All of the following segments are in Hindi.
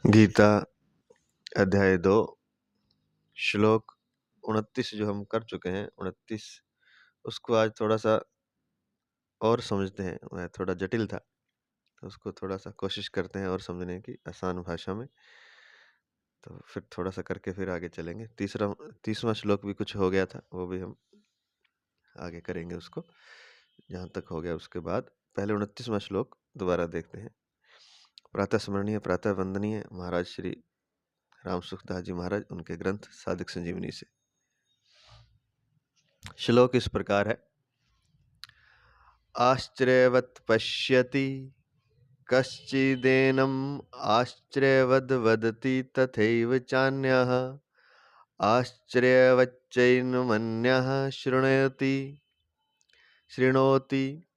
गीता अध्याय 2 श्लोक 29 जो हम कर चुके हैं 29 उसको आज थोड़ा सा और समझते हैं। वह थोड़ा जटिल था तो उसको थोड़ा सा कोशिश करते हैं और समझने की आसान भाषा में। तो फिर थोड़ा सा करके फिर आगे चलेंगे। 30वां श्लोक भी कुछ हो गया था, वो भी हम आगे करेंगे उसको जहाँ तक हो गया। उसके बाद पहले 29वां श्लोक दोबारा देखते हैं। प्रातः स्मरणीय प्रातः वंदनीय महाराज श्री राम सुखदास जी महाराज, उनके ग्रंथ साधक संजीवनी से। श्लोक इस प्रकार है। आश्चर्यवत् पश्यति कश्चिदेनम् आश्चर्यवद् वदति तथैव चान्यः आश्चर्यवच्चैनमन्यः शृणोति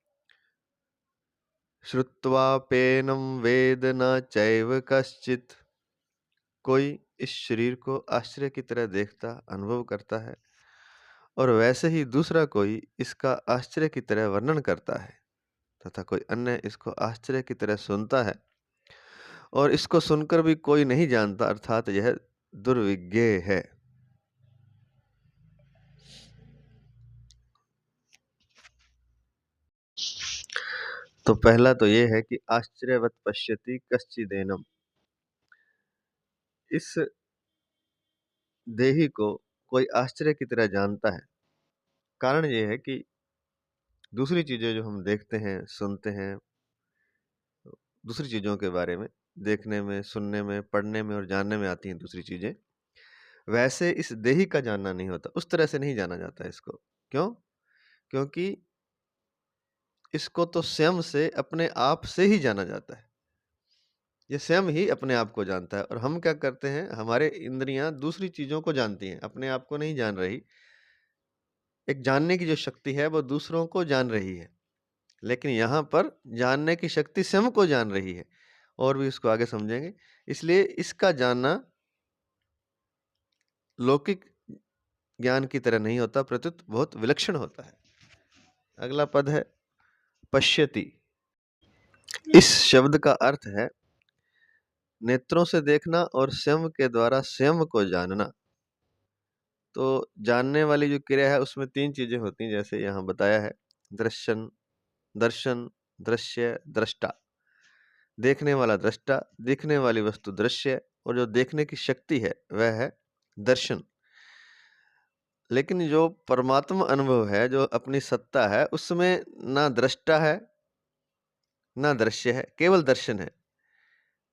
श्रुत्वाप्येनं वेद न चैव कश्चित्। कोई इस शरीर को आश्चर्य की तरह देखता अनुभव करता है और वैसे ही दूसरा कोई इसका आश्चर्य की तरह वर्णन करता है तथा कोई अन्य इसको आश्चर्य की तरह सुनता है और इसको सुनकर भी कोई नहीं जानता, अर्थात यह दुर्विज्ञेय है। तो पहला तो ये है कि आश्चर्यवत् पश्यति कश्चिदेनम। इस देही को कोई आश्चर्य की तरह जानता है। कारण ये है कि दूसरी चीजें जो हम देखते हैं सुनते हैं, दूसरी चीजों के बारे में देखने में सुनने में पढ़ने में और जानने में आती हैं दूसरी चीजें, वैसे इस देही का जानना नहीं होता, उस तरह से नहीं जाना जाता है इसको। क्यों? क्योंकि इसको तो स्वयं से अपने आप से ही जाना जाता है। ये स्वयं ही अपने आप को जानता है और हम क्या करते हैं, हमारे इंद्रियां दूसरी चीजों को जानती हैं, अपने आप को नहीं जान रही। एक जानने की जो शक्ति है वो दूसरों को जान रही है, लेकिन यहाँ पर जानने की शक्ति स्वयं को जान रही है। और भी इसको आगे समझेंगे। इसलिए इसका जानना लौकिक ज्ञान की तरह नहीं होता, प्रत्युत बहुत विलक्षण होता है। अगला पद है पश्यति। इस शब्द का अर्थ है नेत्रों से देखना और स्वयं के द्वारा स्वयं को जानना। तो जानने वाली जो क्रिया है उसमें 3 चीजें होती हैं, जैसे यहाँ बताया है। दर्शन, दृश्य, दृष्टा। देखने वाला दृष्टा, देखने वाली वस्तु दृश्य, और जो देखने की शक्ति है वह है दर्शन। लेकिन जो परमात्मा अनुभव है, जो अपनी सत्ता है, उसमें ना दृष्टा है ना दृश्य है, केवल दर्शन है।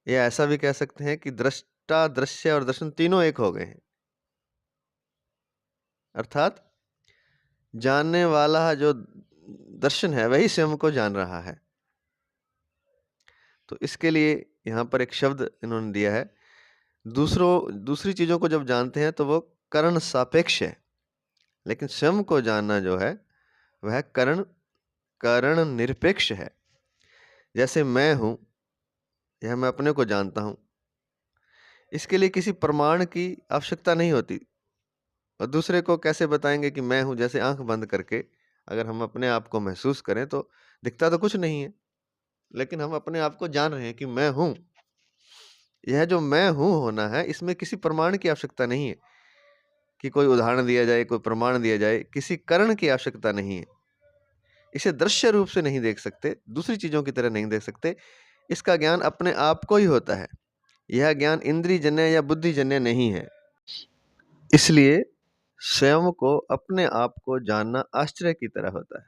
या ऐसा भी कह सकते हैं कि दृष्टा, दृश्य और दर्शन तीनों एक हो गए हैं। अर्थात जानने वाला जो दर्शन है वही स्वयं को जान रहा है। तो इसके लिए यहाँ पर एक शब्द इन्होंने दिया है। दूसरी चीजों को जब जानते हैं तो वो करण सापेक्ष है, लेकिन स्वयं को जानना जो है वह करण निरपेक्ष है। जैसे मैं हूं, यह मैं अपने को जानता हूं, इसके लिए किसी प्रमाण की आवश्यकता नहीं होती। और दूसरे को कैसे बताएंगे कि मैं हूं? जैसे आंख बंद करके अगर हम अपने आप को महसूस करें तो दिखता तो कुछ नहीं है, लेकिन हम अपने आप को जान रहे हैं कि मैं हूं। यह जो मैं हूं होना है, इसमें किसी प्रमाण की आवश्यकता नहीं है कि कोई उदाहरण दिया जाए, कोई प्रमाण दिया जाए, किसी करण की आवश्यकता नहीं है। इसे दृश्य रूप से नहीं देख सकते, दूसरी चीजों की तरह नहीं देख सकते। इसका ज्ञान अपने आप को ही होता है। यह ज्ञान इंद्रियजन्य या बुद्धिजन्य नहीं है। इसलिए स्वयं को, अपने आप को जानना आश्चर्य की तरह होता है,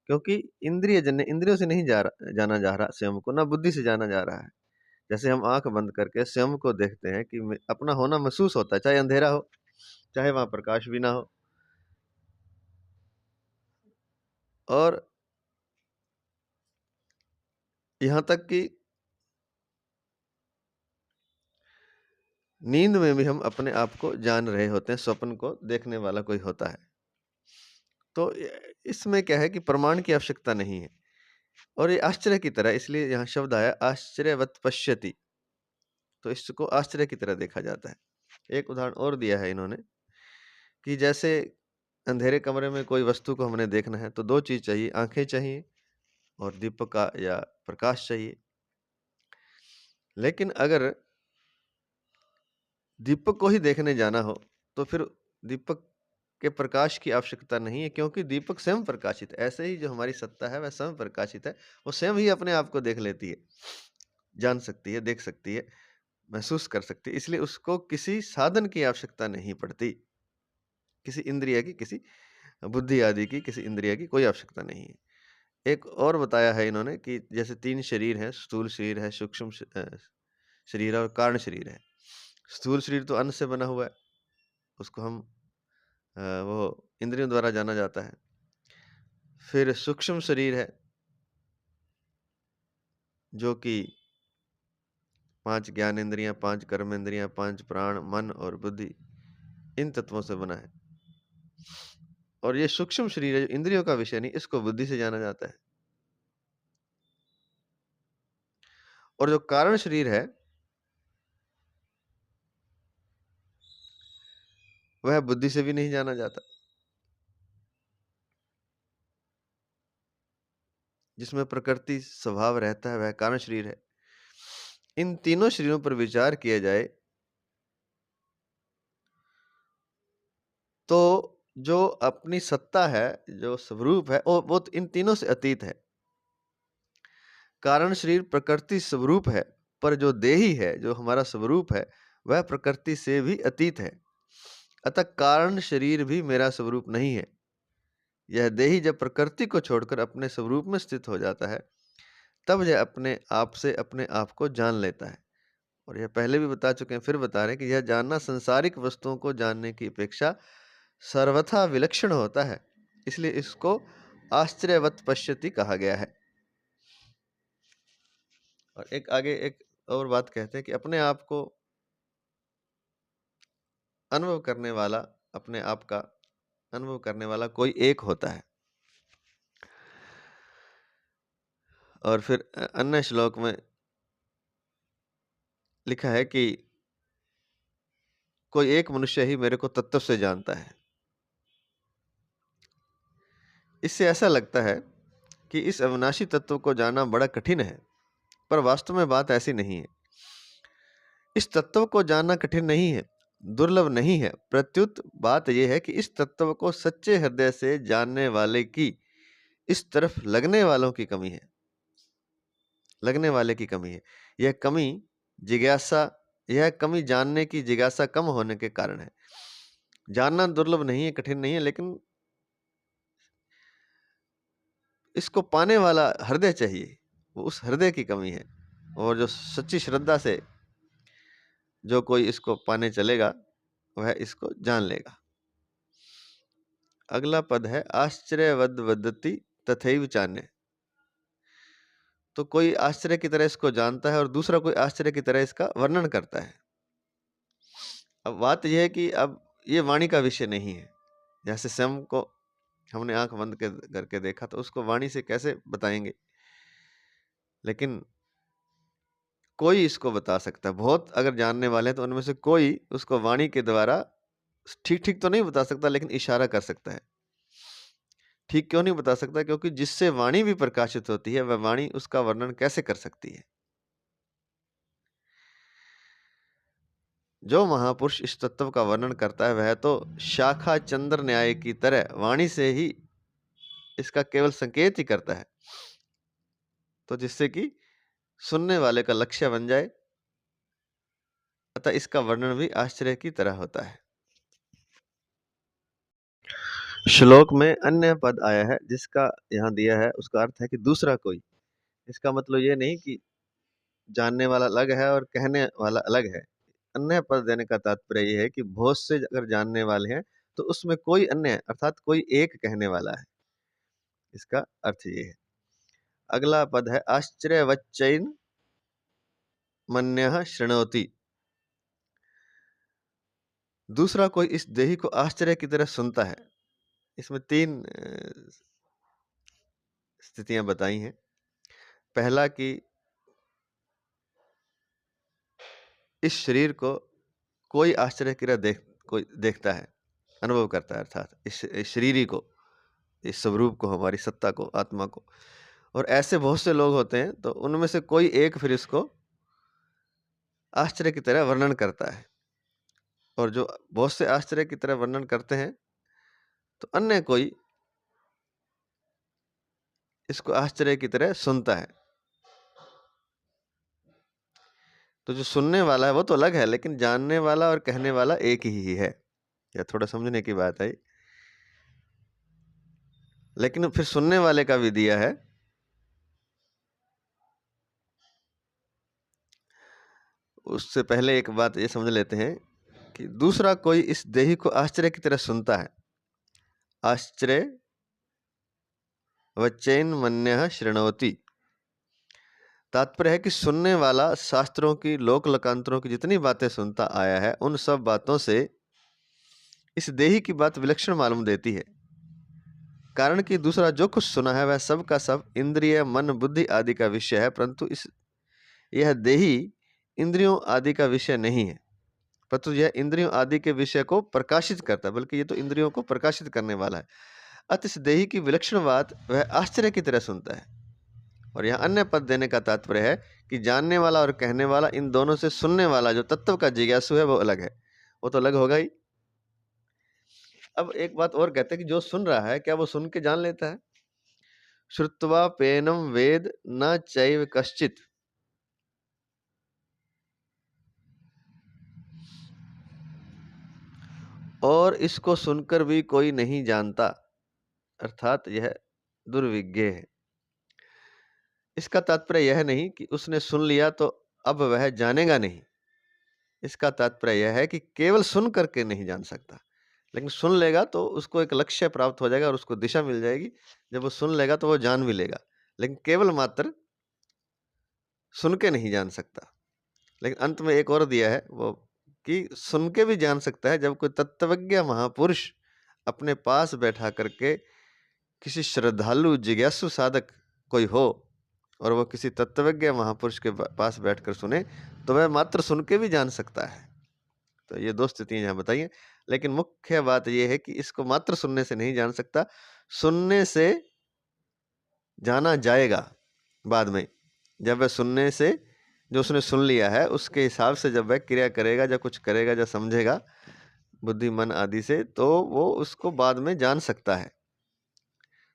क्योंकि इंद्रियजन्य, इंद्रियों से नहीं जाना जा रहा स्वयं को, ना बुद्धि से जाना जा रहा है। जैसे हम आंख बंद करके स्वयं को देखते हैं कि अपना होना महसूस होता है, चाहे अंधेरा हो, चाहे वहां प्रकाश भी ना हो। और यहाँ तक कि नींद में भी हम अपने आप को जान रहे होते हैं, स्वप्न को देखने वाला कोई होता है। तो इसमें क्या है कि प्रमाण की आवश्यकता नहीं है और ये आश्चर्य की तरह, इसलिए यहाँ शब्द आया आश्चर्यवत् पश्यति। तो इसको आश्चर्य की तरह देखा जाता है। एक उदाहरण और दिया है इन्होंने कि जैसे अंधेरे कमरे में कोई वस्तु को हमने देखना है तो 2 चीज चाहिए, आंखें चाहिए और दीपक का या प्रकाश चाहिए। लेकिन अगर दीपक को ही देखने जाना हो तो फिर दीपक के प्रकाश की आवश्यकता नहीं है, क्योंकि दीपक स्वयं प्रकाशित है। ऐसे ही जो हमारी सत्ता है वह स्वयं प्रकाशित है, वो स्वयं ही अपने आप को देख लेती है, जान सकती है, देख सकती है, महसूस कर सकती है। इसलिए उसको किसी साधन की आवश्यकता नहीं पड़ती, किसी इंद्रिय की, किसी बुद्धि आदि की, किसी इंद्रिय की कोई आवश्यकता नहीं है। एक और बताया है इन्होंने कि जैसे 3 शरीर हैं, स्थूल शरीर है, सूक्ष्म शरीर है और कारण शरीर है। स्थूल शरीर तो अन्न से बना हुआ है, उसको हम वो इंद्रियों द्वारा जाना जाता है। फिर सूक्ष्म शरीर है जो कि 5 ज्ञानेंद्रियां, 5 कर्मेंद्रियां, 5 प्राण, मन और बुद्धि, इन तत्वों से बना है। और ये सूक्ष्म शरीर है जो इंद्रियों का विषय नहीं, इसको बुद्धि से जाना जाता है। और जो कारण शरीर है वह बुद्धि से भी नहीं जाना जाता, जिसमें प्रकृति स्वभाव रहता है, वह कारण शरीर है। इन तीनों शरीरों पर विचार किया जाए तो जो अपनी सत्ता है, जो स्वरूप है, वो तो इन तीनों से अतीत है। कारण शरीर प्रकृति स्वरूप है, पर जो देही है, जो हमारा स्वरूप है, वह प्रकृति से भी अतीत है। अतः कारण शरीर भी मेरा स्वरूप नहीं है। यह देही जब प्रकृति को छोड़कर अपने स्वरूप में स्थित हो जाता है, तब यह अपने आप से अपने आप को जान लेता है। और यह पहले भी बता चुके हैं, फिर बता रहे हैं कि यह जानना सांसारिक वस्तुओं को जानने की अपेक्षा सर्वथा विलक्षण होता है, इसलिए इसको आश्चर्यवत पश्यति कहा गया है। और एक आगे एक और बात कहते हैं कि अपने आप को अनुभव करने वाला, अपने आप का अनुभव करने वाला कोई एक होता है। और फिर अन्य श्लोक में लिखा है कि कोई एक मनुष्य ही मेरे को तत्व से जानता है। इससे ऐसा लगता है कि इस अविनाशी तत्व को जानना बड़ा कठिन है, पर वास्तव में बात ऐसी नहीं है। इस तत्व को जानना कठिन नहीं है, दुर्लभ नहीं है, प्रत्युत बात यह है कि इस तत्व को सच्चे हृदय से जानने वाले की इस तरफ लगने वालों की कमी है, लगने वाले की कमी है। यह कमी जानने की जिज्ञासा कम होने के कारण है। जानना दुर्लभ नहीं है, कठिन नहीं है, लेकिन इसको पाने वाला हृदय चाहिए, वो उस हृदय की कमी है। और जो सच्ची श्रद्धा से जो कोई इसको पाने चलेगा वह इसको जान लेगा। अगला पद है आश्चर्यवद वदति तथैव चान्य। तो कोई आश्चर्य की तरह इसको जानता है और दूसरा कोई आश्चर्य की तरह इसका वर्णन करता है। अब बात यह है कि अब ये वाणी का विषय नहीं है। जैसे स्वयं को हमने आंख बंद करके देखा तो उसको वाणी से कैसे बताएंगे, लेकिन कोई इसको बता सकता है। बहुत अगर जानने वाले हैं तो उनमें से कोई उसको वाणी के द्वारा ठीक ठीक तो नहीं बता सकता, लेकिन इशारा कर सकता है। ठीक क्यों नहीं बता सकता? क्योंकि जिससे वाणी भी प्रकाशित होती है वह वाणी उसका वर्णन कैसे कर सकती है। जो महापुरुष इस तत्व का वर्णन करता है वह तो शाखा चंद्र न्याय की तरह वाणी से ही इसका केवल संकेत ही करता है, तो जिससे कि सुनने वाले का लक्ष्य बन जाए। अतः इसका वर्णन भी आश्चर्य की तरह होता है। श्लोक में अन्य पद आया है जिसका यहाँ दिया है, उसका अर्थ है कि दूसरा कोई। इसका मतलब ये नहीं कि जानने वाला अलग है और कहने वाला अलग है। अन्य पद देने का तात्पर्य ये है कि बहुत से अगर जानने वाले हैं तो उसमें कोई अन्य है, अर्थात कोई एक कहने वाला है। इसका अर्थ ये है। अगला पद है आश्चर्यवच्चैन मन्यः शृणोति। दूसरा कोई इस देही को आश्चर्य की तरह सुनता है। इसमें 3 स्थितियां बताई हैं। पहला कि इस शरीर को कोई आश्चर्य की तरह कोई देखता है, अनुभव करता है, अर्थात इस शरीर को, इस स्वरूप को, हमारी सत्ता को, आत्मा को। और ऐसे बहुत से लोग होते हैं तो उनमें से कोई एक फिर इसको आश्चर्य की तरह वर्णन करता है। और जो बहुत से आश्चर्य की तरह वर्णन करते हैं, तो अन्य कोई इसको आश्चर्य की तरह सुनता है। तो जो सुनने वाला है वो तो अलग है, लेकिन जानने वाला और कहने वाला एक ही है। यह थोड़ा समझने की बात है। लेकिन फिर सुनने वाले का भी दिया है। उससे पहले एक बात ये समझ लेते हैं कि दूसरा कोई इस देही को आश्चर्य की तरह सुनता है। आश्चर्य वचैन मन्यः शृणोति। तात्पर्य है कि सुनने वाला शास्त्रों की, लोक लोकांतरों की जितनी बातें सुनता आया है, उन सब बातों से इस देही की बात विलक्षण मालूम देती है। कारण कि दूसरा जो कुछ सुना है वह सब का सब इंद्रिय, मन, बुद्धि आदि का विषय है, परंतु यह देही इंद्रियों आदि का विषय नहीं है, परंतु यह इंद्रियों आदि के विषय को प्रकाशित करता है, बल्कि ये तो इंद्रियों को प्रकाशित करने वाला है। अतः इस देही की विलक्षण बात वह आश्चर्य की तरह सुनता है। और यहाँ अन्य पद देने का तात्पर्य है कि जानने वाला और कहने वाला, इन दोनों से सुनने वाला जो तत्व का जिज्ञासु है वो अलग है। वो तो अलग होगा ही। अब एक बात और कहते हैं कि जो सुन रहा है, क्या वो सुन के जान लेता है? श्रुत्वा पेनम वेद न चैव कश्चित। और इसको सुनकर भी कोई नहीं जानता, अर्थात यह दुर्विज्ञ है। इसका तात्पर्य यह नहीं कि उसने सुन लिया तो अब वह जानेगा नहीं। इसका तात्पर्य यह है कि केवल सुन करके नहीं जान सकता, लेकिन सुन लेगा तो उसको एक लक्ष्य प्राप्त हो जाएगा और उसको दिशा मिल जाएगी। जब वो सुन लेगा तो वो जान भी लेगा, लेकिन केवल मात्र सुन के नहीं जान सकता। लेकिन अंत में एक और दिया है वो कि सुन के भी जान सकता है, जब कोई तत्वज्ञ महापुरुष अपने पास बैठा करके किसी श्रद्धालु जिज्ञासु साधक कोई हो और वो किसी तत्वज्ञ महापुरुष के पास बैठकर सुने, तो वह मात्र सुन के भी जान सकता है। तो ये दो स्थितियां यहाँ बताइए, लेकिन मुख्य बात यह है कि इसको मात्र सुनने से नहीं जान सकता, सुनने से जाना जाएगा बाद में। जब वह सुनने से, जो उसने सुन लिया है उसके हिसाब से जब वह क्रिया करेगा, जब कुछ करेगा, जब समझेगा बुद्धि मन आदि से, तो वो उसको बाद में जान सकता है।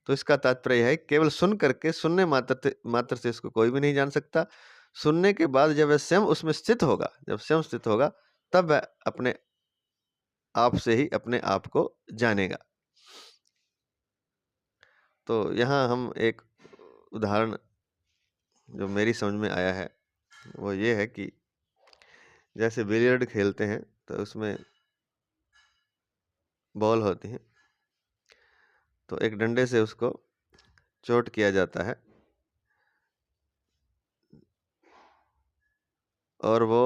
तो इसका तात्पर्य है केवल सुन करके, सुनने मात्र से इसको कोई भी नहीं जान सकता। सुनने के बाद जब वह स्वयं उसमें स्थित होगा, जब स्वयं स्थित होगा, तब वह अपने आप से ही अपने आप को जानेगा। तो यहाँ हम एक उदाहरण जो मेरी समझ में आया है वो ये है कि जैसे बिलियर्ड खेलते हैं तो उसमें बॉल होती है, तो एक डंडे से उसको चोट किया जाता है और वो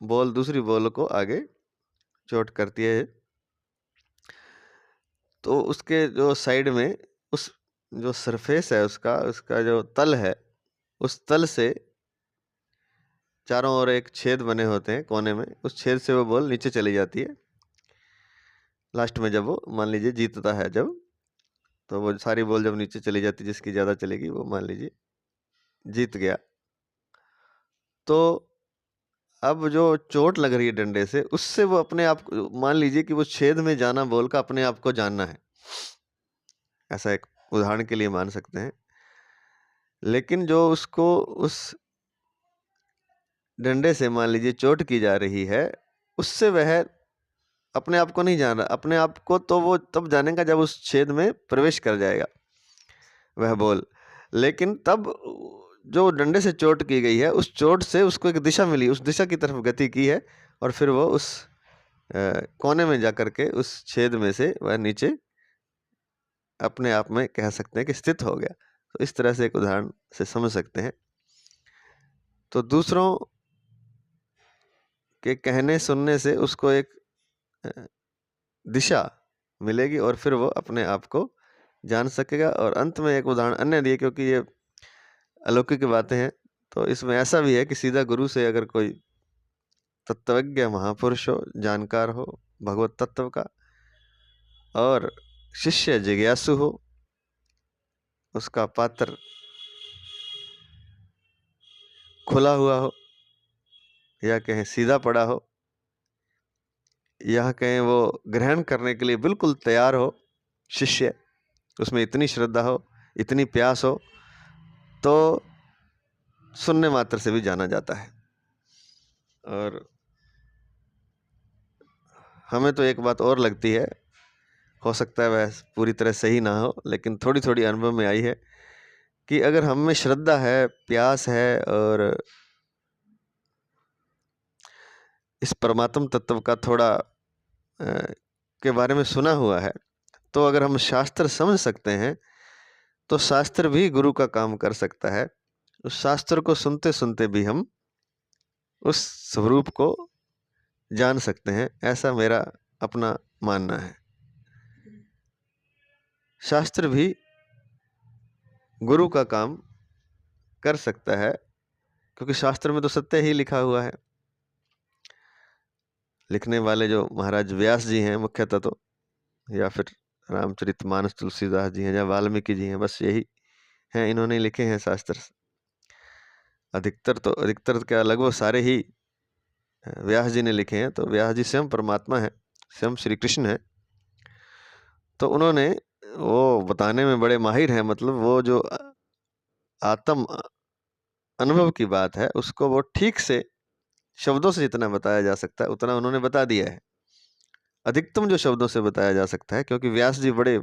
बॉल दूसरी बॉल को आगे चोट करती है। तो उसके जो साइड में, उस जो सरफेस है उसका जो तल है, उस तल से चारों ओर एक छेद बने होते हैं कोने में, उस छेद से वो बॉल नीचे चली जाती है। लास्ट में जब वो मान लीजिए जीतता है जब, तो वो सारी बॉल जब नीचे चली जाती है, जिसकी ज़्यादा चलेगी वो मान लीजिए जीत गया। तो अब जो चोट लग रही है डंडे से, उससे वो अपने आप को, मान लीजिए कि वो छेद में जाना बॉल का अपने आप को जानना है, ऐसा एक उदाहरण के लिए मान सकते हैं। लेकिन जो उसको उस डंडे से मान लीजिए चोट की जा रही है, उससे वह अपने आप को नहीं जान रहा। अपने आप को तो वो तब जानेगा जब उस छेद में प्रवेश कर जाएगा वह बॉल। लेकिन तब जो डंडे से चोट की गई है, उस चोट से उसको एक दिशा मिली, उस दिशा की तरफ गति की है और फिर वो उस कोने में जाकर के उस छेद में से वह नीचे अपने आप में कह सकते हैं कि स्थित हो गया। तो इस तरह से एक उदाहरण से समझ सकते हैं। तो दूसरों के कहने सुनने से उसको एक दिशा मिलेगी और फिर वो अपने आप को जान सकेगा। और अंत में एक उदाहरण अन्य दिए, क्योंकि ये अलौकिक बातें हैं, तो इसमें ऐसा भी है कि सीधा गुरु से अगर कोई तत्वज्ञ महापुरुष हो, जानकार हो भगवत तत्व का, और शिष्य जिज्ञासु हो, उसका पात्र खुला हुआ हो या कहें सीधा पड़ा हो, यहाँ कहें वो ग्रहण करने के लिए बिल्कुल तैयार हो शिष्य, उसमें इतनी श्रद्धा हो, इतनी प्यास हो, तो सुनने मात्र से भी जाना जाता है। और हमें तो एक बात और लगती है, हो सकता है वह पूरी तरह सही ना हो, लेकिन थोड़ी-थोड़ी अनुभव में आई है कि अगर हम में श्रद्धा है, प्यास है और इस परमात्म तत्व का थोड़ा के बारे में सुना हुआ है, तो अगर हम शास्त्र समझ सकते हैं, तो शास्त्र भी गुरु का काम कर सकता है। उस शास्त्र को सुनते-सुनते भी हम उस स्वरूप को जान सकते हैं, ऐसा मेरा अपना मानना है। शास्त्र भी गुरु का काम कर सकता है, क्योंकि शास्त्र में तो सत्य ही लिखा हुआ है। लिखने वाले जो महाराज व्यास जी हैं मुख्यतः तो, या फिर रामचरितमानस तुलसीदास जी हैं या वाल्मीकि जी हैं, बस यही हैं, इन्होंने लिखे हैं शास्त्र। अधिकतर क्या लगभग सारे ही व्यास जी ने लिखे हैं। तो व्यास जी स्वयं परमात्मा है, स्वयं श्री कृष्ण है। तो उन्होंने वो बताने में बड़े माहिर हैं, मतलब वो जो आत्म अनुभव की बात है, उसको वो ठीक से शब्दों से जितना बताया जा सकता है उतना उन्होंने बता दिया है। अधिकतम जो शब्दों से बताया जा सकता है, क्योंकि व्यास जी बड़े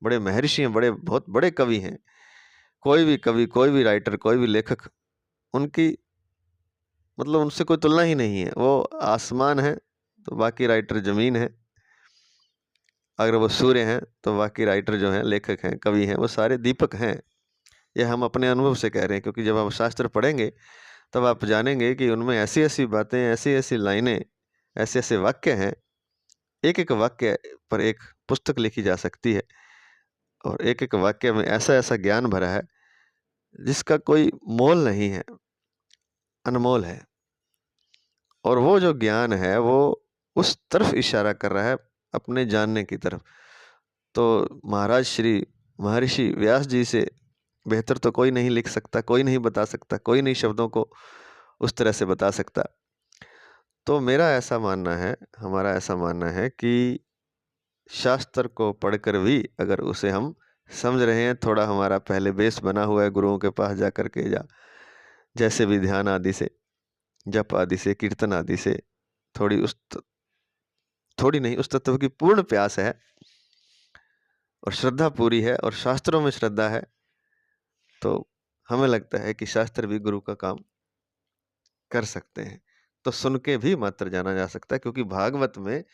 बड़े महर्षि हैं, बहुत बड़े कवि हैं। कोई भी कवि, कोई भी राइटर, कोई भी लेखक, उनकी मतलब उनसे कोई तुलना ही नहीं है। वो आसमान है तो बाकी राइटर जमीन है, अगर वो सूर्य हैं तो बाकी राइटर जो हैं, लेखक हैं, कवि हैं, वो सारे दीपक हैं। ये हम अपने अनुभव से कह रहे हैं, क्योंकि जब आप शास्त्र पढ़ेंगे तब आप जानेंगे कि उनमें ऐसी-ऐसी बातें, ऐसी-ऐसी लाइनें, ऐसे-ऐसे वाक्य हैं। एक-एक वाक्य पर एक पुस्तक लिखी जा सकती है, और एक-एक वाक्य में ऐसा-ऐसा ज्ञान भरा है, जिसका कोई मोल नहीं है, अनमोल है। और वो जो ज्ञान है, वो उस तरफ इशारा कर रहा है, अपने जानने की तरफ। तो महाराज श्री महर्षि व्यास जी से बेहतर तो कोई नहीं लिख सकता, कोई नहीं बता सकता, कोई नहीं शब्दों को उस तरह से बता सकता। तो मेरा ऐसा मानना है, हमारा ऐसा मानना है कि शास्त्र को पढ़कर भी अगर उसे हम समझ रहे हैं, थोड़ा हमारा पहले बेस बना हुआ है गुरुओं के पास जा कर के, या जैसे भी ध्यान आदि से, जप आदि से, कीर्तन आदि से थोड़ी नहीं, उस तत्व की पूर्ण प्यास है और श्रद्धा पूरी है और शास्त्रों में श्रद्धा है, तो हमें लगता है कि शास्त्र भी गुरु का काम कर सकते हैं। तो सुन के भी मात्र जाना जा सकता है, क्योंकि भागवत में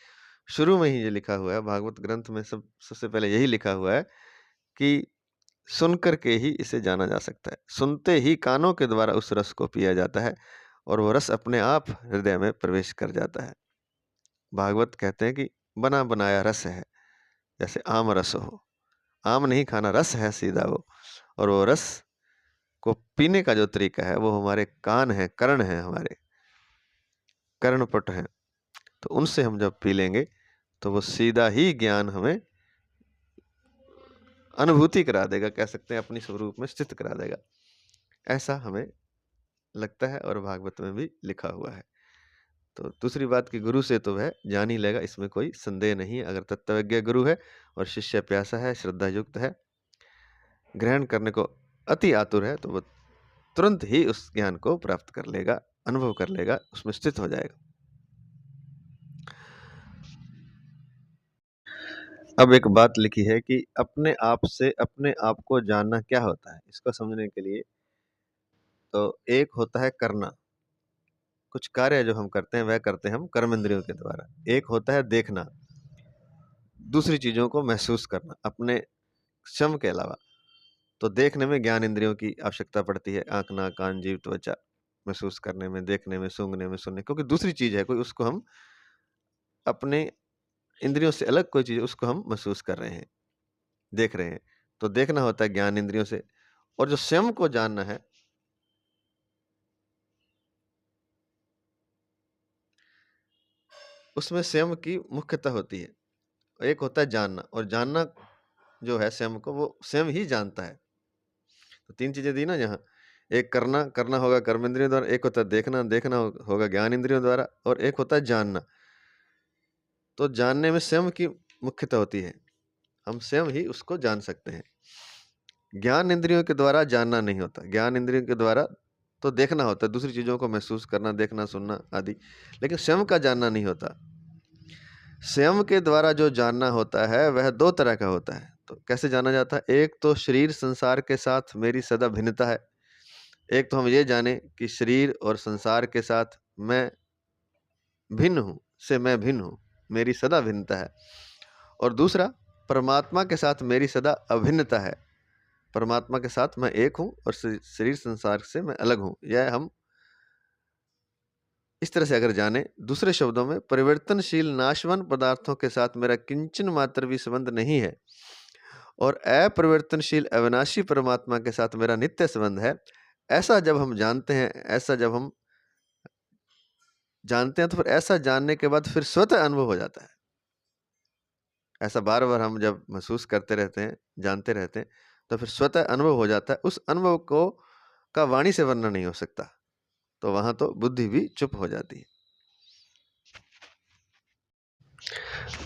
शुरू में ही ये लिखा हुआ है, भागवत ग्रंथ में सबसे पहले यही लिखा हुआ है कि सुन कर के ही इसे जाना जा सकता है। सुनते ही कानों के द्वारा उस रस को पिया जाता है और वो रस अपने आप हृदय में प्रवेश कर जाता है। भागवत कहते हैं कि बना बनाया रस है, जैसे आम रस हो। आम नहीं खाना, रस है सीधा वो, और वो रस को पीने का जो तरीका है, वो हमारे कान हैं, कर्ण हैं, हमारे कर्णपट हैं। तो उनसे हम जब पी लेंगे तो वो सीधा ही ज्ञान हमें अनुभूति करा देगा, कह सकते हैं अपनी स्वरूप में स्थित करा देगा। ऐसा हमें लगता है और भागवत में भी लिखा हुआ है। तो दूसरी बात कि गुरु से तो वह जान ही लेगा, इसमें कोई संदेह नहीं है। अगर तत्वज्ञ गुरु है और शिष्य प्यासा है, श्रद्धा युक्त है, ग्रहण करने को अति आतुर है, तो वह तुरंत ही उस ज्ञान को प्राप्त कर लेगा, अनुभव कर लेगा, उसमें स्थित हो जाएगा। अब एक बात लिखी है कि अपने आप से अपने आप को जानना क्या होता है। इसको समझने के लिए तो एक होता है करना, कुछ कार्य जो हम करते हैं वह करते हैं हम कर्म इंद्रियों के द्वारा। एक होता है देखना, दूसरी चीजों को महसूस करना अपने श्रम के अलावा। तो देखने में ज्ञान इंद्रियों की आवश्यकता पड़ती है, आंख, नाक, कान, जीभ, त्वचा, महसूस करने में, देखने में, सूंघने में, सुनने, क्योंकि दूसरी चीज है कोई, उसको हम अपने इंद्रियों से अलग कोई चीज, उसको हम महसूस कर रहे हैं, देख रहे हैं। तो देखना होता है ज्ञान इंद्रियों से। और जो स्वयं को जानना है, उसमें स्वयं की मुख्यता होती है। एक होता है जानना, और जानना जो है स्वयं को, वो स्वयं ही जानता है। तो तीन चीजें दी ना यहाँ, एक करना, करना होगा कर्म इंद्रियों द्वारा, एक होता है देखना, देखना होगा ज्ञान इंद्रियों द्वारा, और एक होता है जानना। तो जानने में स्वयं की मुख्यता होती है, हम स्वयं ही उसको जान सकते हैं। ज्ञान इंद्रियों के द्वारा जानना नहीं होता, ज्ञान इंद्रियों के द्वारा तो देखना होता है, दूसरी चीज़ों को महसूस करना, देखना, सुनना आदि, लेकिन स्वयं का जानना नहीं होता। स्वयं के द्वारा जो जानना होता है वह दो तरह का होता है। तो कैसे जाना जाता है? एक तो शरीर संसार के साथ मेरी सदा भिन्नता है, एक तो हम ये जाने कि शरीर और संसार के साथ मैं भिन्न हूँ, से मैं भिन्न हूँ, मेरी सदा भिन्नता है। और दूसरा, परमात्मा के साथ मेरी सदा अभिन्नता है, परमात्मा के साथ मैं एक हूँ और शरीर संसार से मैं अलग हूँ। यह हम इस तरह से अगर जाने, दूसरे शब्दों में परिवर्तनशील नाशवान पदार्थों के साथ मेरा किंचन मात्र भी संबंध नहीं है और अपरिवर्तनशील अविनाशी परमात्मा के साथ मेरा नित्य संबंध है। ऐसा जब हम जानते हैं, ऐसा जब हम जानते हैं तो फिर ऐसा जानने के बाद फिर स्वतः अनुभव हो जाता है। ऐसा बार बार हम जब महसूस करते रहते हैं, जानते रहते हैं, तो फिर स्वतः अनुभव हो जाता है। उस अनुभव को का वाणी से वर्णन नहीं हो सकता, तो वहां तो बुद्धि भी चुप हो जाती है।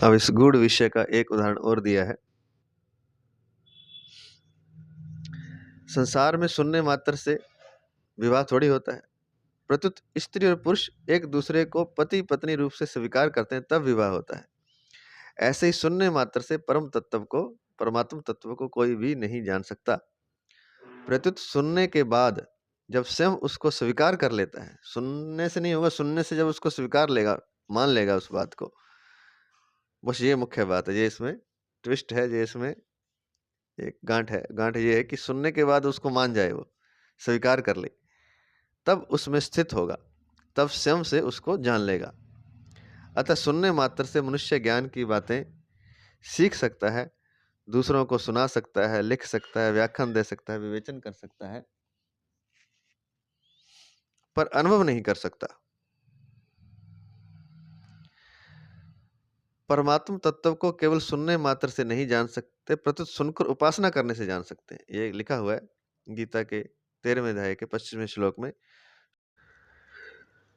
अब इस गूढ़ विषय का एक उदाहरण और दिया है। संसार में सुनने मात्र से विवाह थोड़ी होता है, प्रत्युत स्त्री और पुरुष एक दूसरे को पति पत्नी रूप से स्वीकार करते हैं, तब विवाह होता है। ऐसे ही सुनने मात्र से परम तत्व को, परमात्म तत्व को कोई भी नहीं जान सकता। प्रत्युत सुनने के बाद जब स्वयं उसको स्वीकार कर लेता है, सुनने से नहीं होगा, सुनने से जब उसको स्वीकार लेगा, मान लेगा उस बात को, बस ये मुख्य बात है। ये इसमें ट्विस्ट है, ये इसमें एक गांठ है। गांठ ये है कि सुनने के बाद उसको मान जाए, वो स्वीकार कर ले, तब उसमें स्थित होगा, तब स्वयं से उसको जान लेगा। अतः सुनने मात्र से मनुष्य ज्ञान की बातें सीख सकता है, दूसरों को सुना सकता है, लिख सकता है, व्याख्यान दे सकता है, विवेचन कर सकता है, पर अनुभव नहीं कर सकता। परमात्म तत्व को केवल सुनने मात्र से नहीं जान सकते, प्रत्युत सुनकर उपासना करने से जान सकते हैं। ये लिखा हुआ है गीता के 13वें अध्याय के 25वें श्लोक में,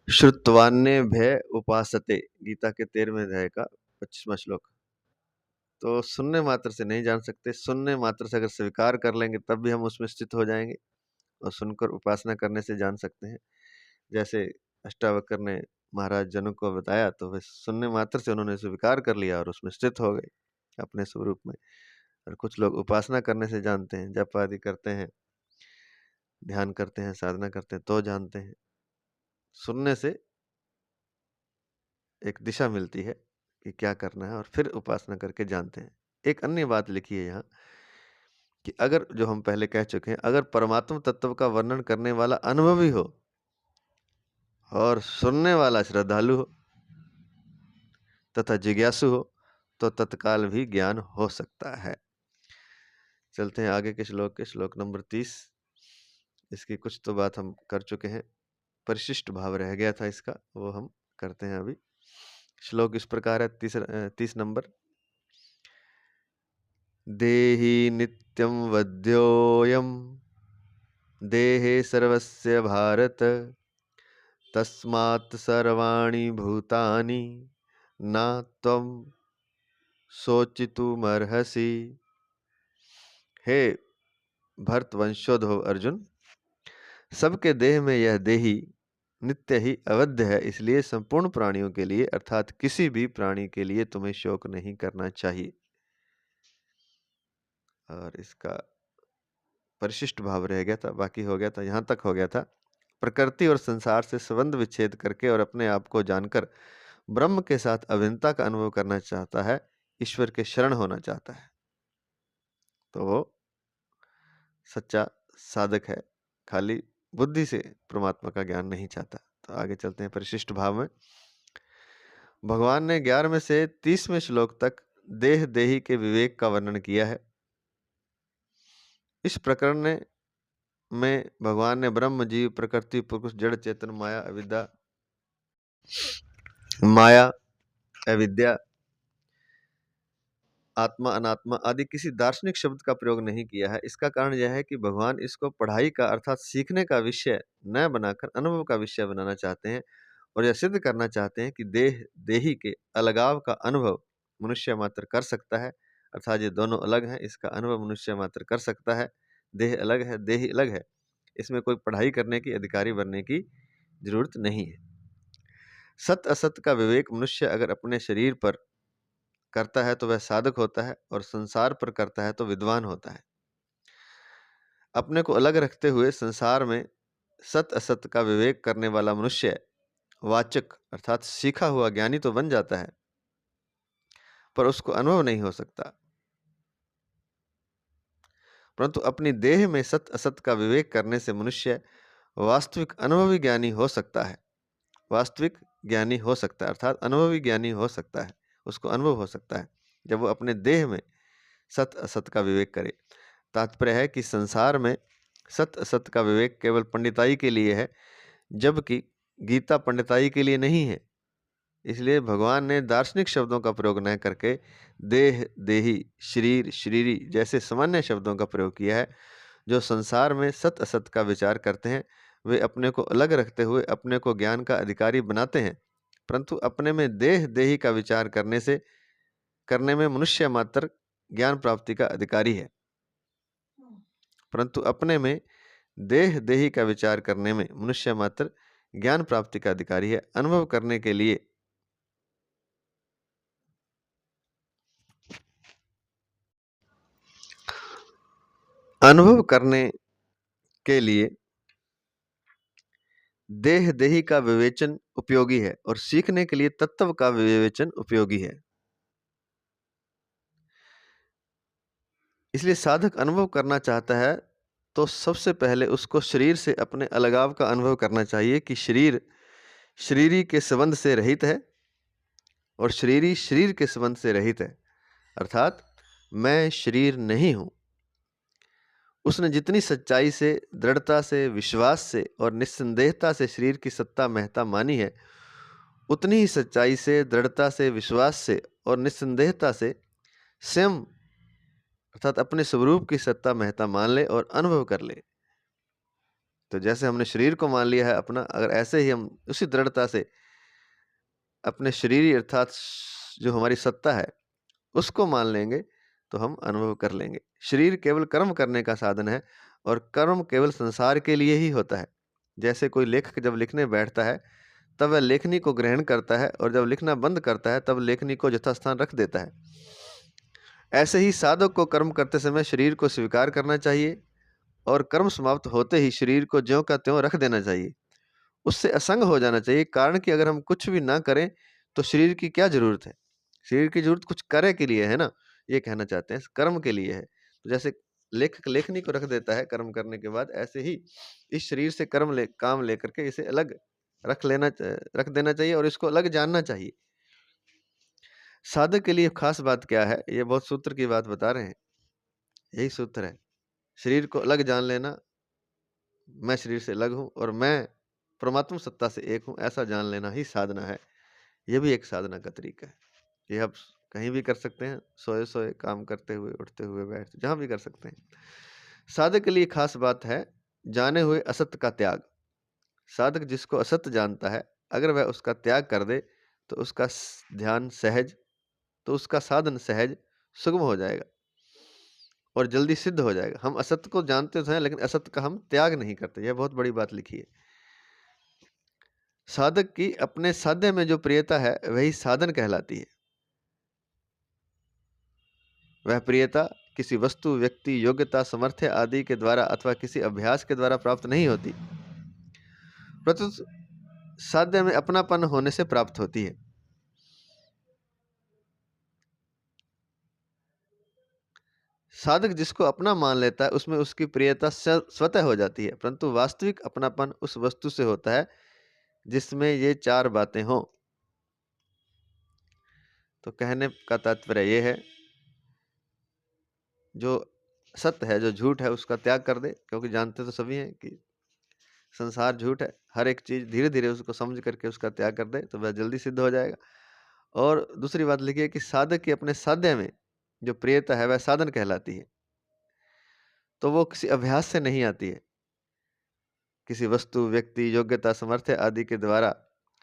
श्रुत्वान्येभ्य उपासते, गीता के 13वें अध्याय का 25वां श्लोक। तो सुनने मात्र से नहीं जान सकते, सुनने मात्र से अगर स्वीकार कर लेंगे तब भी हम उसमें स्थित हो जाएंगे, और सुनकर उपासना करने से जान सकते हैं। जैसे अष्टावक्र ने महाराज जनक को बताया, तो वे सुनने मात्र से उन्होंने स्वीकार कर लिया और उसमें स्थित हो गए अपने स्वरूप में। और कुछ लोग उपासना करने से जानते हैं, जप आदि करते हैं, ध्यान करते हैं, साधना करते हैं, तो जानते हैं। सुनने से एक दिशा मिलती है कि क्या करना है, और फिर उपासना करके जानते हैं। एक अन्य बात लिखी है यहाँ कि अगर, जो हम पहले कह चुके हैं, अगर परमात्म तत्व का वर्णन करने वाला अनुभवी हो और सुनने वाला श्रद्धालु हो तथा जिज्ञासु हो, तो तत्काल भी ज्ञान हो सकता है। चलते हैं आगे के श्लोक के, श्लोक नंबर 30। इसकी कुछ तो बात हम कर चुके हैं, परिशिष्ट भाव रह गया था इसका, वो हम करते हैं अभी। श्लोक इस प्रकार है, 30 नंबर। देहि नित्यं वद्योऽयं देहे सर्वस्य भारत, तस्मात् सर्वाणि भूतानि न त्वं शोचितुमर्हसि। हे भरतवंशोद्भव अर्जुन, सबके देह में यह देही नित्य ही अवध्य है, इसलिए संपूर्ण प्राणियों के लिए, अर्थात किसी भी प्राणी के लिए तुम्हें शोक नहीं करना चाहिए। और इसका परिशिष्ट भाव रह गया था, बाकी हो गया था, यहाँ तक हो गया था। प्रकृति और संसार से संबंध विच्छेद करके और अपने आप को जानकर ब्रह्म के साथ अभिन्नता का अनुभव करना चाहता है, ईश्वर के शरण होना चाहता है, तो वो सच्चा साधक है, खाली बुद्धि से परमात्मा का ज्ञान नहीं चाहता। तो आगे चलते हैं परिशिष्ट भाव में। भगवान ने 11वें से 30वें श्लोक तक देह देही के विवेक का वर्णन किया है। इस प्रकरण में भगवान ने ब्रह्म, जीव, प्रकृति, पुरुष, जड़, चेतन, माया, अविद्या, आत्मा, अनात्मा आदि किसी दार्शनिक शब्द का प्रयोग नहीं किया है। इसका कारण यह है कि भगवान इसको पढ़ाई का, अर्थात सीखने का विषय न बनाकर अनुभव का विषय बनाना चाहते हैं, और यह सिद्ध करना चाहते हैं कि देह देही के अलगाव का अनुभव मनुष्य मात्र कर सकता है, अर्थात ये दोनों अलग हैं, इसका अनुभव मनुष्य मात्र कर सकता है। देह अलग है, देही अलग है, इसमें कोई पढ़ाई करने की, अधिकारी बनने की जरूरत नहीं है। सत असत का विवेक मनुष्य अगर अपने शरीर पर करता है तो वह साधक होता है, और संसार पर करता है तो विद्वान होता है। अपने को अलग रखते हुए संसार में सत असत का विवेक करने वाला मनुष्य वाचक अर्थात सीखा हुआ ज्ञानी तो बन जाता है, पर उसको अनुभव नहीं हो सकता। परंतु अपनी देह में सत असत का विवेक करने से मनुष्य वास्तविक अनुभवी ज्ञानी हो सकता है। वास्तविक ज्ञानी हो सकता है अर्थात अनुभवी ज्ञानी हो सकता है, उसको अनुभव हो सकता है जब वो अपने देह में सत असत का विवेक करे। तात्पर्य है कि संसार में सत असत का विवेक केवल पंडिताई के लिए है, जबकि गीता पंडिताई के लिए नहीं है। इसलिए भगवान ने दार्शनिक शब्दों का प्रयोग न करके देह देही शरीर शरीरी जैसे सामान्य शब्दों का प्रयोग किया है। जो संसार में सत असत का विचार करते हैं वे अपने को अलग रखते हुए अपने को ज्ञान का अधिकारी बनाते हैं, परंतु अपने में देह देही का विचार करने में मनुष्य मात्र ज्ञान प्राप्ति का अधिकारी है। परंतु अपने में देह देही का विचार करने में मनुष्य मात्र ज्ञान प्राप्ति का अधिकारी है। अनुभव करने के लिए देह देही का विवेचन उपयोगी है और सीखने के लिए तत्व का विवेचन उपयोगी है। इसलिए साधक अनुभव करना चाहता है तो सबसे पहले उसको शरीर से अपने अलगाव का अनुभव करना चाहिए कि शरीर शरीरी के संबंध से रहित है और शरीरी शरीर के संबंध से रहित है, अर्थात मैं शरीर नहीं हूं। उसने जितनी सच्चाई से, दृढ़ता से, विश्वास से और निस्संदेहता से शरीर की सत्ता महत्ता मानी है, उतनी ही सच्चाई से, दृढ़ता से, विश्वास से और निस्संदेहता से स्वयं अर्थात अपने स्वरूप की सत्ता महत्ता मान ले और अनुभव कर ले। तो जैसे हमने शरीर को मान लिया है अपना, अगर ऐसे ही हम उसी दृढ़ता से अपने शरीरी अर्थात जो हमारी सत्ता है उसको मान लेंगे तो हम अनुभव कर लेंगे। शरीर केवल कर्म करने का साधन है और कर्म केवल संसार के लिए ही होता है। जैसे कोई लेखक जब लिखने बैठता है तब वह लेखनी को ग्रहण करता है और जब लिखना बंद करता है तब लेखनी को यथास्थान रख देता है। ऐसे ही साधक को कर्म करते समय शरीर को स्वीकार करना चाहिए और कर्म समाप्त होते ही शरीर को ज्यों का त्यों रख देना चाहिए। उससे असंग हो जाना चाहिए, कारण कि अगर हम कुछ भी ना करें तो शरीर की क्या जरूरत है। शरीर की जरूरत कुछ करे के लिए है ना, ये कहना चाहते हैं, कर्म के लिए है। तो जैसे लेखक लेखनी को रख देता है कर्म करने के बाद, ऐसे ही इस शरीर से काम लेकर के इसे अलग रख देना चाहिए और इसको अलग जानना चाहिए। साधक के लिए खास बात क्या है, ये बहुत सूत्र की बात बता रहे हैं। यही सूत्र है, शरीर को अलग जान लेना, मैं शरीर से अलग हूं और मैं परमात्मा सत्ता से एक हूं, ऐसा जान लेना ही साधना है। यह भी एक साधना का तरीका है। ये आप कहीं भी कर सकते हैं, सोए सोए, काम करते हुए, उठते हुए, बैठते, जहां भी कर सकते हैं। साधक के लिए खास बात है जाने हुए असत्य का त्याग। साधक जिसको असत्य जानता है अगर वह उसका त्याग कर दे तो उसका ध्यान सहज, तो उसका साधन सहज सुगम हो जाएगा और जल्दी सिद्ध हो जाएगा। हम असत्य को जानते तो हैं लेकिन असत्य का हम त्याग नहीं करते, यह बहुत बड़ी बात लिखी है। साधक की अपने साध्य में जो प्रियता है वही साधन कहलाती है। वह प्रियता किसी वस्तु, व्यक्ति, योग्यता, सामर्थ्य आदि के द्वारा अथवा किसी अभ्यास के द्वारा प्राप्त नहीं होती, प्रत्युत साध्य में अपनापन होने से प्राप्त होती है। साधक जिसको अपना मान लेता है उसमें उसकी प्रियता स्वतः हो जाती है, परंतु वास्तविक अपनापन उस वस्तु से होता है जिसमें ये चार बातें हों। तो कहने का तात्पर्य यह है, जो सत्य है, जो झूठ है, उसका त्याग कर दे, क्योंकि जानते तो सभी हैं कि संसार झूठ है। हर एक चीज धीरे धीरे उसको समझ करके उसका त्याग कर दे तो वह जल्दी सिद्ध हो जाएगा। और दूसरी बात लिखी है कि साधक की अपने साध्य में जो प्रियता है वह साधन कहलाती है, तो वो किसी अभ्यास से नहीं आती है, किसी वस्तु, व्यक्ति, योग्यता, सामर्थ्य आदि के द्वारा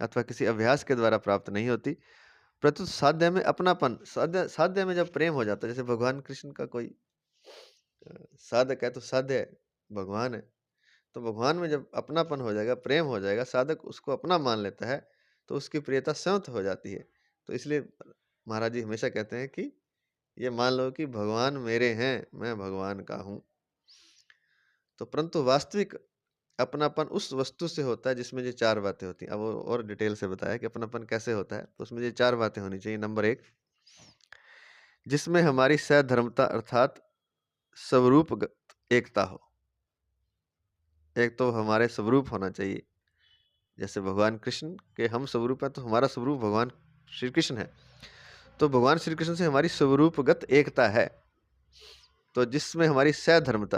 अथवा किसी अभ्यास के द्वारा प्राप्त नहीं होती, प्रत्युत साध्य में अपनापन, साध्य में जब प्रेम हो जाता है, जैसे भगवान कृष्ण का कोई साधक है तो साध्य भगवान है, तो भगवान में जब अपनापन हो जाएगा, प्रेम हो जाएगा, साधक उसको अपना मान लेता है, तो उसकी प्रियता संत हो जाती है। तो इसलिए महाराज जी हमेशा कहते हैं कि ये मान लो कि भगवान मेरे हैं, मैं भगवान का हूँ। तो परंतु वास्तविक अपनापन उस वस्तु से होता है जिसमें ये 4 बातें होती हैं। अब वो और डिटेल से बताया कि अपनापन कैसे होता है, तो उसमें ये 4 बातें होनी चाहिए। नंबर 1, जिसमें हमारी सधर्मता अर्थात स्वरूपगत एकता हो। एक तो हमारे स्वरूप होना चाहिए, जैसे भगवान कृष्ण के हम स्वरूप है, तो हमारा स्वरूप भगवान श्री कृष्ण है, तो भगवान श्री कृष्ण से हमारी स्वरूपगत एकता है। तो जिसमें हमारी सधर्मता,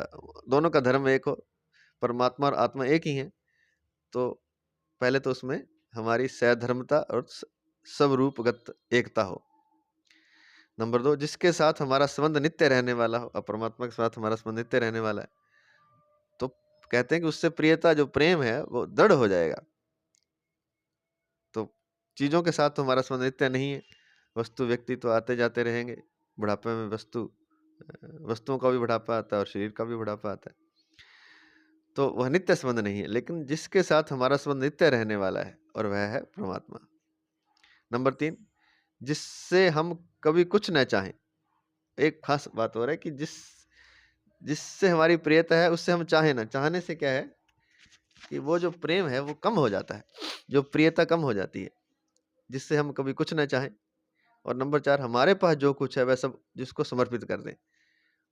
दोनों का धर्म एक हो, परमात्मा और आत्मा एक ही हैं, तो पहले तो उसमें हमारी सधर्मता और स्वरूपगत एकता हो। नंबर 2, जिसके साथ हमारा संबंध नित्य रहने वाला हो, और परमात्मा के साथ हमारा संबंध नित्य रहने वाला है, तो कहते हैं कि उससे प्रियता, जो प्रेम है, वो दृढ़ हो जाएगा। तो चीज़ों के साथ तो हमारा संबंध नित्य नहीं है, वस्तु व्यक्ति तो आते जाते रहेंगे, बुढ़ापे में वस्तुओं का भी बुढ़ापा आता है और शरीर का भी बुढ़ापा आता है, तो वह नित्य संबंध नहीं है। लेकिन जिसके साथ हमारा संबंध नित्य रहने वाला है, और वह है परमात्मा। नंबर 3, जिससे हम कभी कुछ न चाहें। एक खास बात हो रहा है कि जिससे हमारी प्रियता है उससे हम चाहें ना। चाहने से क्या है कि वो जो प्रेम है वो कम हो जाता है, जो प्रियता कम हो जाती है, जिससे हम कभी कुछ न चाहें। और नंबर 4, हमारे पास जो कुछ है वह सब जिसको समर्पित कर दें,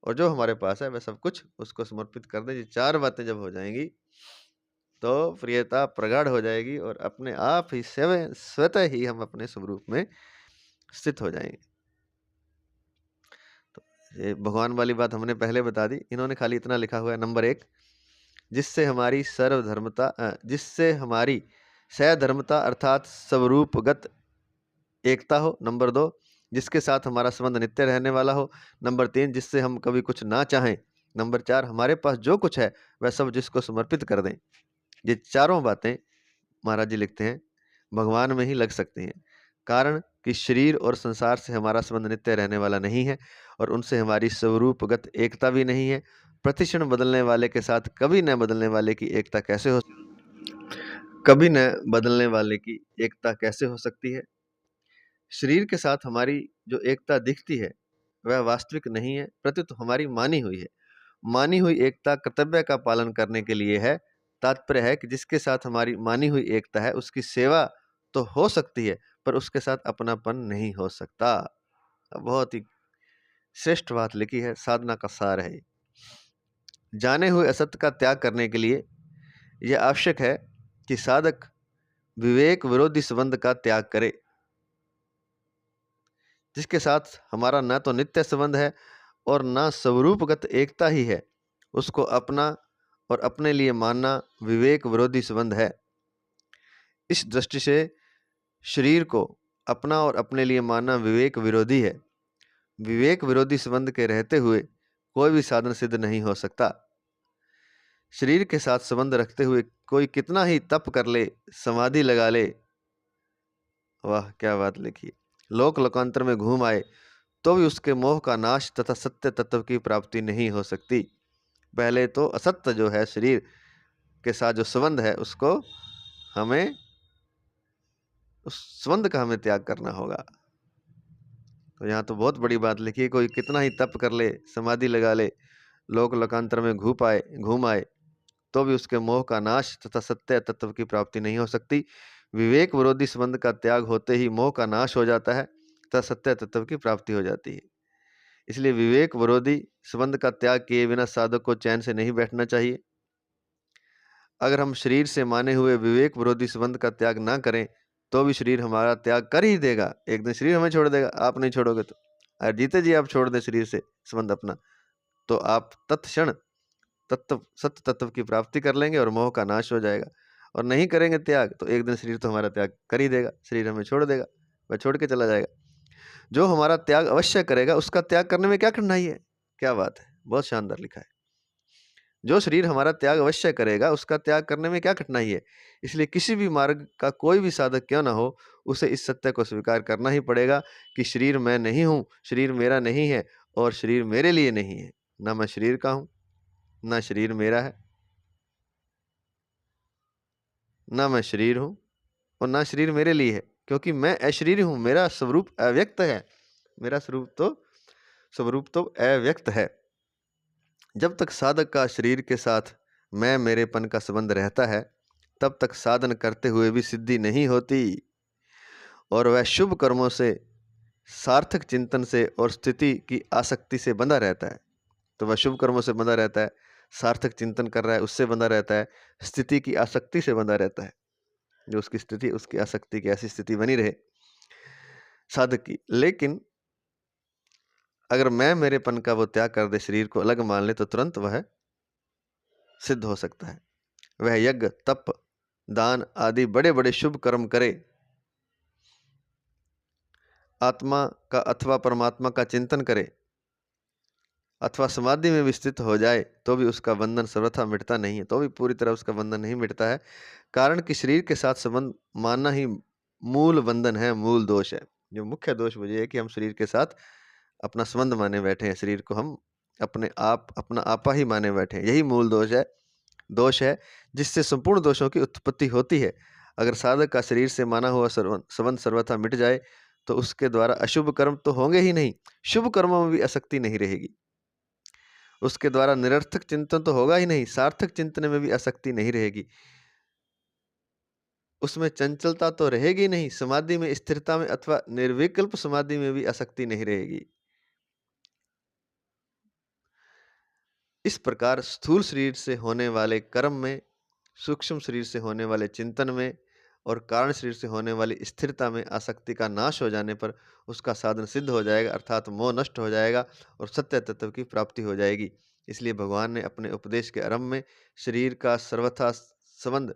और जो हमारे पास है वह सब कुछ उसको समर्पित कर दें। ये 4 बातें जब हो जाएंगी तो प्रियता प्रगाढ़ हो जाएगी, और अपने आप ही स्वतः ही हम अपने स्वरूप में स्थित हो जाएंगे। तो ये भगवान वाली बात हमने पहले बता दी, इन्होंने खाली इतना लिखा हुआ है। नंबर 1, जिससे हमारी जिससे हमारी सधर्मता अर्थात स्वरूपगत एकता हो। नंबर 2, जिसके साथ हमारा संबंध नित्य रहने वाला हो। नंबर 3, जिससे हम कभी कुछ ना चाहें। नंबर 4, हमारे पास जो कुछ है वह सब जिसको समर्पित कर दें। ये चारों बातें महाराज जी लिखते हैं भगवान में ही लग सकती हैं, कारण कि शरीर और संसार से हमारा संबंध नित्य रहने वाला नहीं है, और उनसे हमारी स्वरूपगत एकता भी नहीं है। प्रतिक्षण बदलने वाले के साथ कभी न बदलने वाले की एकता कैसे हो सकती है। शरीर के साथ हमारी जो एकता दिखती है वह वास्तविक नहीं है, प्रत्युत हमारी मानी हुई है। मानी हुई एकता कर्तव्य का पालन करने के लिए है। तात्पर्य है कि जिसके साथ हमारी मानी हुई एकता है उसकी सेवा तो हो सकती है, पर उसके साथ अपनापन नहीं हो सकता। बहुत ही श्रेष्ठ बात लिखी है, साधना का सार है। जाने हुए असत्य का त्याग करने के लिए यह आवश्यक है कि साधक विवेक विरोधी संबंध का त्याग करे। जिसके साथ हमारा न तो नित्य संबंध है और न स्वरूपगत एकता ही है, उसको अपना और अपने लिए मानना विवेक विरोधी संबंध है। इस दृष्टि से शरीर को अपना और अपने लिए मानना विवेक विरोधी है। विवेक विरोधी संबंध के रहते हुए कोई भी साधन सिद्ध नहीं हो सकता। शरीर के साथ संबंध रखते हुए कोई कितना ही तप कर ले, समाधि लगा ले, वाह क्या बात लिखी, लोक लोकांतर में घूम आए, तो भी उसके मोह का नाश तथा सत्य तत्व की प्राप्ति नहीं हो सकती। पहले तो असत्य जो है शरीर के साथ जो संबंध है उसको हमें, उस संबंध का हमें त्याग करना होगा। तो यहाँ तो बहुत बड़ी बात लिखी है, कोई कितना ही तप कर ले, समाधि लगा ले, लोक लोकांतर में घूम आए, तो भी उसके मोह का नाश तथा सत्य तत्व की प्राप्ति नहीं हो सकती। विवेक विरोधी संबंध का त्याग होते ही मोह का नाश हो जाता है तथा सत्य तत्व की प्राप्ति हो जाती है। इसलिए विवेक विरोधी संबंध का त्याग किए बिना साधक को चैन से नहीं बैठना चाहिए। अगर हम शरीर से माने हुए विवेक विरोधी संबंध का त्याग ना करें तो भी शरीर हमारा त्याग कर ही देगा। एक दिन शरीर हमें छोड़ देगा, आप नहीं छोड़ोगे तो। अगर जीते जी आप छोड़ दें शरीर से संबंध अपना, तो आप तत्क्षण सत्य तत्व की प्राप्ति कर लेंगे और मोह का नाश हो जाएगा। और नहीं करेंगे त्याग तो एक दिन शरीर तो हमारा त्याग कर ही देगा, शरीर हमें छोड़ देगा, वह छोड़ के चला जाएगा। जो हमारा त्याग अवश्य करेगा उसका त्याग करने में क्या कठिनाई है। क्या बात है, बहुत शानदार लिखा है। जो शरीर हमारा त्याग अवश्य करेगा, उसका त्याग करने में क्या कठिनाई है। इसलिए किसी भी मार्ग का कोई भी साधक क्यों ना हो, उसे इस सत्य को स्वीकार करना ही पड़ेगा कि शरीर मैं नहीं हूँ, शरीर मेरा नहीं है और शरीर मेरे लिए नहीं है। ना मैं शरीर का हूँ, ना शरीर मेरा है, ना मैं शरीर हूँ और ना शरीर मेरे लिए है, क्योंकि मैं अशरीरी हूँ। मेरा स्वरूप अव्यक्त है, मेरा स्वरूप तो अव्यक्त है। जब तक साधक का शरीर के साथ मैं मेरेपन का संबंध रहता है, तब तक साधन करते हुए भी सिद्धि नहीं होती और वह शुभ कर्मों से, सार्थक चिंतन से और स्थिति की आसक्ति से बंधा रहता है। तो वह शुभ कर्मों से बंधा रहता है, सार्थक चिंतन कर रहा है उससे बंधा रहता है, स्थिति की आसक्ति से बंधा रहता है, जो उसकी स्थिति, उसकी आसक्ति की ऐसी स्थिति बनी रहे साधक की। लेकिन अगर मैं मेरेपन का वो त्याग कर दे, शरीर को अलग मान ले, तो तुरंत वह सिद्ध हो सकता है। वह यज्ञ, तप, दान आदि बड़े बड़े शुभ कर्म करे, आत्मा का अथवा परमात्मा का चिंतन करे अथवा समाधि में भी स्थित हो जाए, तो भी उसका बंधन सर्वथा मिटता नहीं है, तो भी पूरी तरह उसका बंधन नहीं मिटता है। कारण कि शरीर के साथ संबंध मानना ही मूल बंधन है, मूल दोष है। जो मुख्य दोष मुझे है कि हम शरीर के साथ अपना संबंध माने बैठे हैं, शरीर को हम अपना आपा ही माने बैठे हैं। यही मूल दोष है जिससे संपूर्ण दोषों की उत्पत्ति होती है। अगर साधक का शरीर से माना हुआ संबंध सर्वथा मिट जाए, तो उसके द्वारा अशुभ कर्म तो होंगे ही नहीं, शुभ कर्मों में भी आसक्ति नहीं रहेगी। उसके द्वारा निरर्थक चिंतन तो होगा ही नहीं, सार्थक चिंतन में भी आसक्ति नहीं रहेगी। उसमें चंचलता तो रहेगी नहीं, समाधि में, स्थिरता में अथवा निर्विकल्प समाधि में भी आसक्ति नहीं रहेगी। इस प्रकार स्थूल शरीर से होने वाले कर्म में, सूक्ष्म शरीर से होने वाले चिंतन में और कारण शरीर से होने वाली स्थिरता में आसक्ति का नाश हो जाने पर उसका साधन सिद्ध हो जाएगा, अर्थात मोह नष्ट हो जाएगा और सत्य तत्व की प्राप्ति हो जाएगी। इसलिए भगवान ने अपने उपदेश के आरंभ में शरीर का संबंध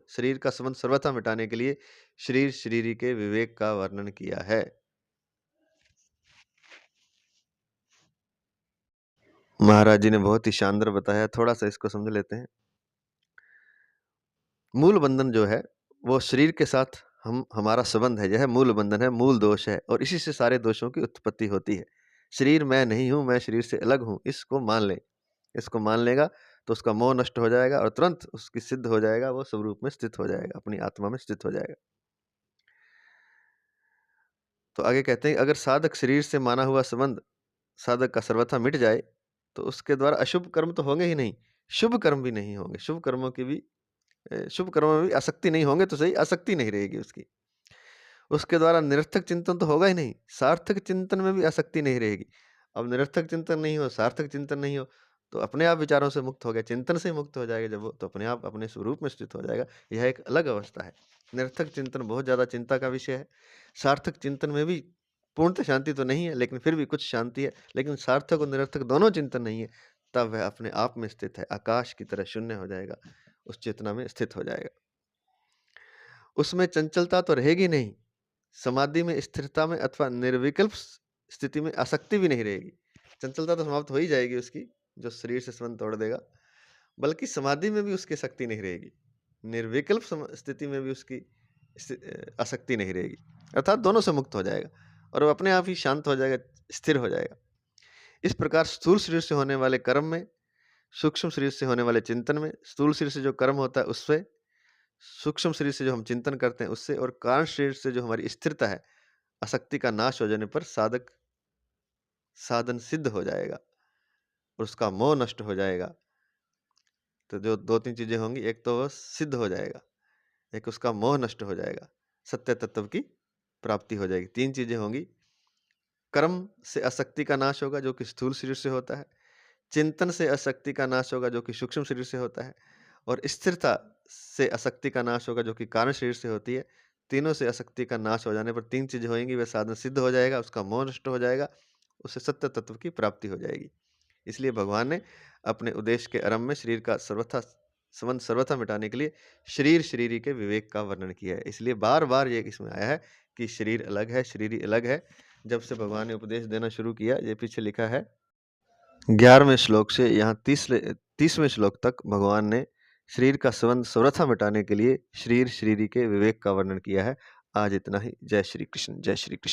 सर्वथा मिटाने के लिए शरीर शरीरी के विवेक का वर्णन किया है। महाराज जी ने बहुत ही शानदार बताया, थोड़ा सा इसको समझ लेते हैं। मूल बंधन जो है वो शरीर के साथ हमारा संबंध है, यह मूल बंधन है, मूल दोष है और इसी से सारे दोषों की उत्पत्ति होती है। शरीर मैं नहीं हूँ, मैं शरीर से अलग हूँ, इसको मान ले। इसको मान लेगा तो उसका मोह नष्ट हो जाएगा और तुरंत उसकी सिद्ध हो जाएगा, वो स्वरूप में स्थित हो जाएगा, अपनी आत्मा में स्थित हो जाएगा। तो आगे कहते हैं, अगर साधक शरीर से माना हुआ संबंध साधक का सर्वथा मिट जाए, तो उसके द्वारा अशुभ कर्म तो होंगे ही नहीं, शुभ कर्म भी नहीं होंगे। शुभ कर्मों में भी आसक्ति नहीं होंगे तो सही, आसक्ति नहीं रहेगी उसकी। उसके द्वारा निरर्थक चिंतन तो होगा ही नहीं, सार्थक चिंतन में भी आसक्ति नहीं रहेगी। अब निरर्थक चिंतन नहीं हो, सार्थक चिंतन नहीं हो, तो अपने आप विचारों से मुक्त हो गया, चिंतन से मुक्त हो जाएगा जब वो, तो अपने आप अपने स्वरूप में स्थित हो जाएगा। यह एक अलग अवस्था है। निरर्थक चिंतन बहुत ज़्यादा चिंता का विषय है। सार्थक चिंतन में भी पूर्णतः शांति तो नहीं है, लेकिन फिर भी कुछ शांति है। लेकिन सार्थक और निरर्थक दोनों चिंतन नहीं है, तब वह अपने आप में स्थित है, आकाश की तरह शून्य हो जाएगा, उस चेतना में स्थित हो जाएगा। उसमें चंचलता तो रहेगी नहीं, समाधि में, स्थिरता में अथवा निर्विकल्प स्थिति में आसक्ति भी नहीं रहेगी। चंचलता तो समाप्त हो ही जाएगी उसकी, जो शरीर से संबंध तोड़ देगा, बल्कि समाधि में भी उसकी शक्ति नहीं रहेगी, निर्विकल्प स्थिति में भी उसकी आसक्ति नहीं रहेगी, अर्थात दोनों से मुक्त हो जाएगा और वो अपने आप ही शांत हो जाएगा, स्थिर हो जाएगा। इस प्रकार स्थूल शरीर से होने वाले कर्म में, सूक्ष्म शरीर से होने वाले चिंतन में, स्थूल शरीर से जो कर्म होता है उससे, सूक्ष्म शरीर से जो हम चिंतन करते हैं उससे, और कारण शरीर से जो हमारी स्थिरता है, आसक्ति का नाश हो जाने पर साधन सिद्ध हो जाएगा और उसका मोह नष्ट हो जाएगा। तो जो 2-3 चीजें होंगी, एक तो वह सिद्ध हो जाएगा, एक उसका मोह नष्ट हो जाएगा, सत्य तत्व की प्राप्ति हो जाएगी। 3 चीजें होंगी, कर्म से आसक्ति का नाश होगा जो कि स्थूल शरीर से होता है, चिंतन से आसक्ति का नाश होगा जो कि सूक्ष्म शरीर से होता है, और स्थिरता से आसक्ति का नाश होगा जो कि कारण शरीर से होती है। तीनों से आसक्ति का नाश हो जाने पर 3 चीजें होंगी, वह साधन सिद्ध हो जाएगा, उसका मोह नष्ट हो जाएगा, उससे सत्य तत्व की प्राप्ति हो जाएगी। इसलिए भगवान ने अपने उद्देश्य के आरंभ में शरीर का संबंध सर्वथा मिटाने के लिए शरीर शरीरी के विवेक का वर्णन किया है। इसलिए बार बार ये इसमें आया है कि शरीर अलग है, शरीरी अलग है। जब से भगवान ने उपदेश देना शुरू किया, ये पीछे लिखा है 11वें श्लोक से यहाँ 30वें श्लोक तक भगवान ने शरीर का संबंध सर्वथा मिटाने के लिए शरीर शरीरी के विवेक का वर्णन किया है। आज इतना ही। जय श्री कृष्ण, जय श्री कृष्ण।